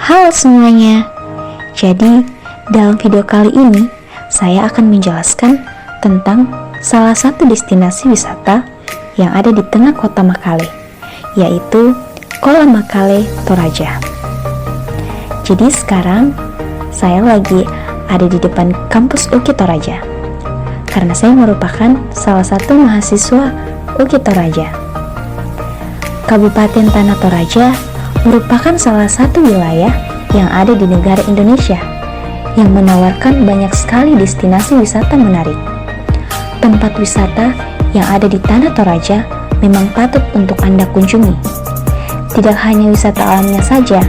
Halo semuanya. Jadi, dalam video kali ini saya akan menjelaskan tentang salah satu destinasi wisata yang ada di tengah kota Makale, yaitu Kolam Makale Toraja. Jadi sekarang saya lagi ada di depan kampus UKI Toraja karena saya merupakan salah satu mahasiswa UKI Toraja. Kabupaten Tanah Toraja merupakan salah satu wilayah yang ada di negara Indonesia yang menawarkan banyak sekali destinasi wisata menarik. Tempat wisata yang ada di Tanah Toraja memang patut untuk Anda kunjungi. Tidak hanya wisata alamnya saja,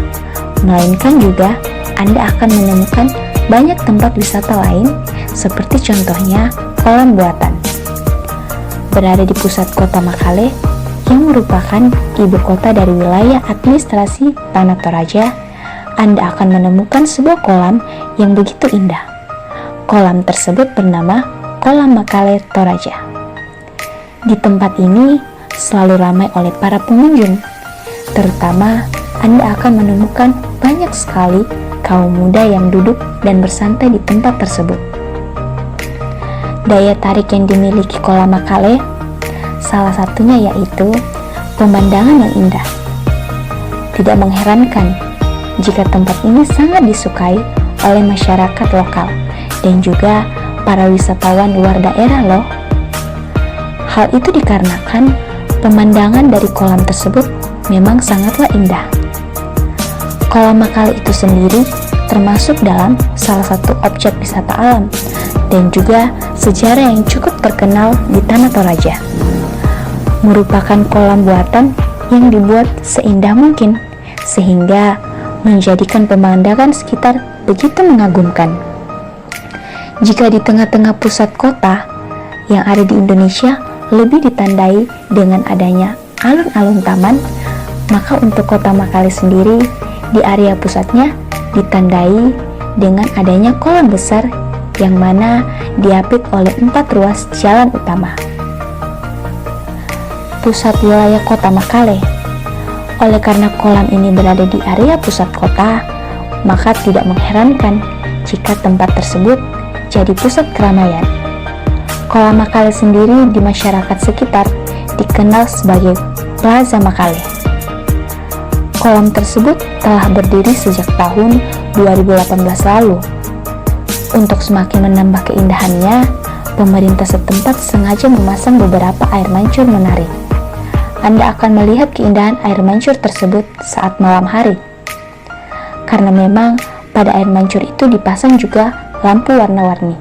melainkan juga Anda akan menemukan banyak tempat wisata lain seperti contohnya kolam buatan. Berada di pusat kota Makale yang merupakan ibu kota dari wilayah administrasi Tanah Toraja, Anda akan menemukan sebuah kolam yang begitu indah. Kolam tersebut bernama Kolam Makale Toraja. Di tempat ini selalu ramai oleh para pengunjung, terutama Anda akan menemukan banyak sekali kaum muda yang duduk dan bersantai di tempat tersebut. Daya tarik yang dimiliki Kolam Makale salah satunya yaitu pemandangan yang indah. Tidak mengherankan jika tempat ini sangat disukai oleh masyarakat lokal dan juga para wisatawan luar daerah loh. Hal itu dikarenakan pemandangan dari kolam tersebut memang sangatlah indah. Kolam Makale itu sendiri termasuk dalam salah satu objek wisata alam dan juga sejarah yang cukup terkenal di Tanah Toraja. Merupakan kolam buatan yang dibuat seindah mungkin sehingga menjadikan pemandangan sekitar begitu mengagumkan. Jika di tengah-tengah pusat kota yang ada di Indonesia lebih ditandai dengan adanya alun-alun taman, maka untuk kota Makale sendiri di area pusatnya ditandai dengan adanya kolam besar yang mana diapit oleh 4 ruas jalan utama. Pusat wilayah kota Makale. Oleh karena kolam ini berada di area pusat kota, maka tidak mengherankan jika tempat tersebut jadi pusat keramaian. Kolam Makale sendiri di masyarakat sekitar dikenal sebagai Plaza Makale. Kolam tersebut telah berdiri sejak tahun 2018 lalu. Untuk semakin menambah keindahannya, pemerintah setempat sengaja memasang beberapa air mancur menarik. Anda akan melihat keindahan air mancur tersebut saat malam hari. Karena memang pada air mancur itu dipasang juga lampu warna-warni,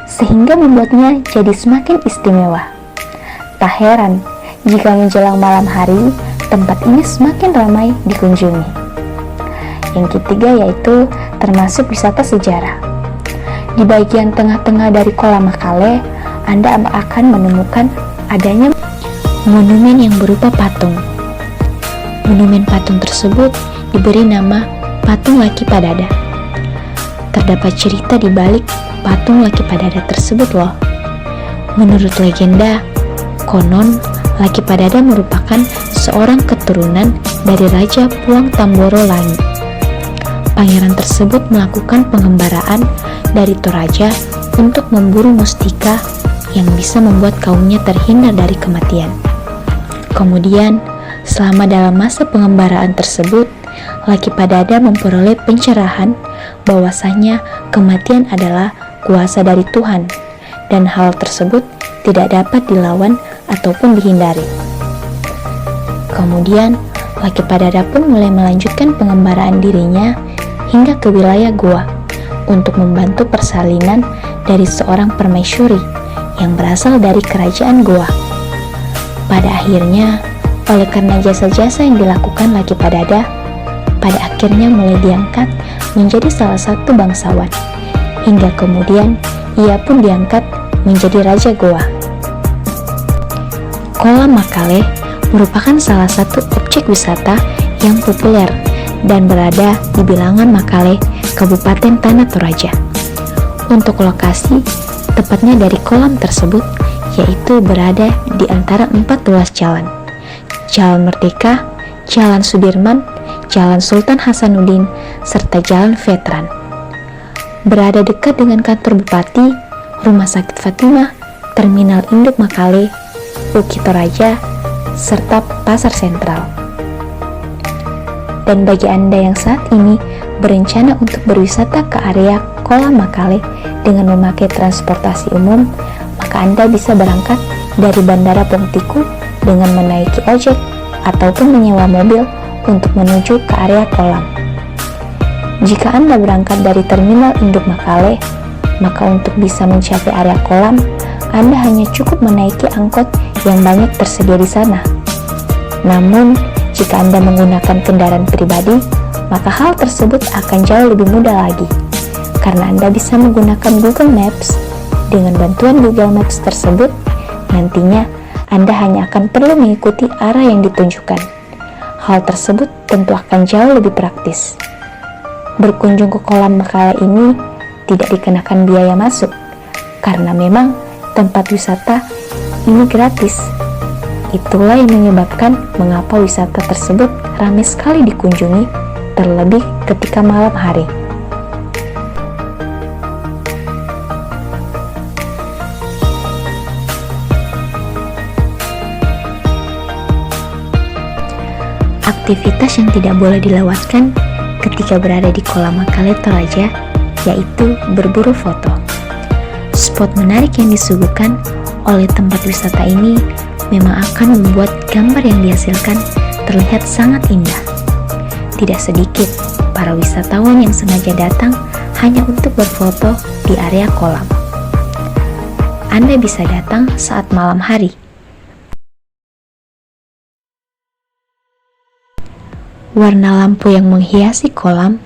sehingga membuatnya jadi semakin istimewa. Tak heran jika menjelang malam hari, tempat ini semakin ramai dikunjungi. Yang ketiga yaitu termasuk wisata sejarah. Di bagian tengah-tengah dari Kolam Makale, Anda akan menemukan adanya monumen yang berupa patung. Monumen patung tersebut diberi nama Patung Laki Padada. Terdapat cerita di balik patung Laki Padada tersebut loh. Menurut legenda, konon Laki Padada merupakan seorang keturunan dari Raja Puang Tamboro Langit. Pangeran tersebut melakukan pengembaraan dari Toraja untuk memburu mustika yang bisa membuat kaumnya terhindar dari kematian. Kemudian, selama dalam masa pengembaraan tersebut, Laki Padada memperoleh pencerahan bahwasanya kematian adalah kuasa dari Tuhan dan hal tersebut tidak dapat dilawan ataupun dihindari. Kemudian, Laki Padada pun mulai melanjutkan pengembaraan dirinya hingga ke wilayah Goa untuk membantu persalinan dari seorang permaisuri yang berasal dari kerajaan Goa. Pada akhirnya, oleh karena jasa-jasa yang dilakukan Laki Padada, pada akhirnya mulai diangkat menjadi salah satu bangsawan, hingga kemudian ia pun diangkat menjadi Raja Goa. Kolam Makale merupakan salah satu objek wisata yang populer dan berada di bilangan Makale, Kabupaten Tanah Toraja. Untuk lokasi, tepatnya dari kolam tersebut, yaitu berada di antara 4 ruas jalan. Jalan Merdeka, Jalan Sudirman, Jalan Sultan Hasanuddin, serta Jalan Veteran. Berada dekat dengan kantor Bupati, Rumah Sakit Fatimah, Terminal Induk Makale, Uki Toraja, serta Pasar Sentral. Dan bagi Anda yang saat ini berencana untuk berwisata ke area Kolam Makale dengan memakai transportasi umum, maka Anda bisa berangkat dari Bandara Pongtiku dengan menaiki ojek ataupun menyewa mobil untuk menuju ke area kolam. Jika Anda berangkat dari Terminal Induk Makale, maka untuk bisa mencapai area kolam, Anda hanya cukup menaiki angkot yang banyak tersedia di sana. Namun, jika Anda menggunakan kendaraan pribadi, maka hal tersebut akan jauh lebih mudah lagi, karena Anda bisa menggunakan Google Maps. Dengan bantuan Google Maps tersebut, nantinya Anda hanya akan perlu mengikuti arah yang ditunjukkan. Hal tersebut tentu akan jauh lebih praktis. Berkunjung ke kolam Makale ini tidak dikenakan biaya masuk, karena memang tempat wisata ini gratis. Itulah yang menyebabkan mengapa wisata tersebut ramai sekali dikunjungi, terlebih ketika malam hari. Aktivitas yang tidak boleh dilewatkan ketika berada di Kolam Makale Toraja yaitu berburu foto. Spot menarik yang disuguhkan oleh tempat wisata ini memang akan membuat gambar yang dihasilkan terlihat sangat indah. Tidak sedikit para wisatawan yang sengaja datang hanya untuk berfoto di area kolam. Anda bisa datang saat malam hari. Warna lampu yang menghiasi kolam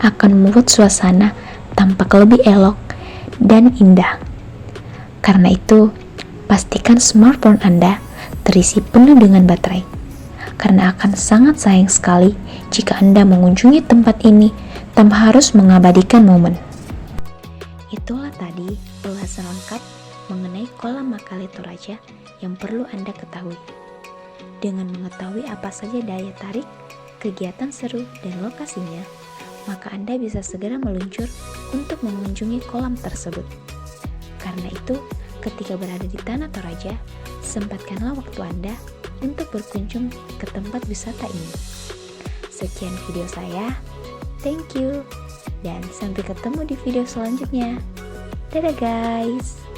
akan membuat suasana tampak lebih elok dan indah. Karena itu, pastikan smartphone Anda terisi penuh dengan baterai, karena akan sangat sayang sekali jika Anda mengunjungi tempat ini tanpa harus mengabadikan momen. Itulah tadi ulasan lengkap mengenai Kolam Makale Toraja yang perlu Anda ketahui. Dengan mengetahui apa saja daya tarik, kegiatan seru, dan lokasinya, maka Anda bisa segera meluncur untuk mengunjungi kolam tersebut. Karena itu, ketika berada di Tanah Toraja, sempatkanlah waktu Anda untuk berkunjung ke tempat wisata ini. Sekian video saya, thank you, dan sampai ketemu di video selanjutnya. Dadah guys!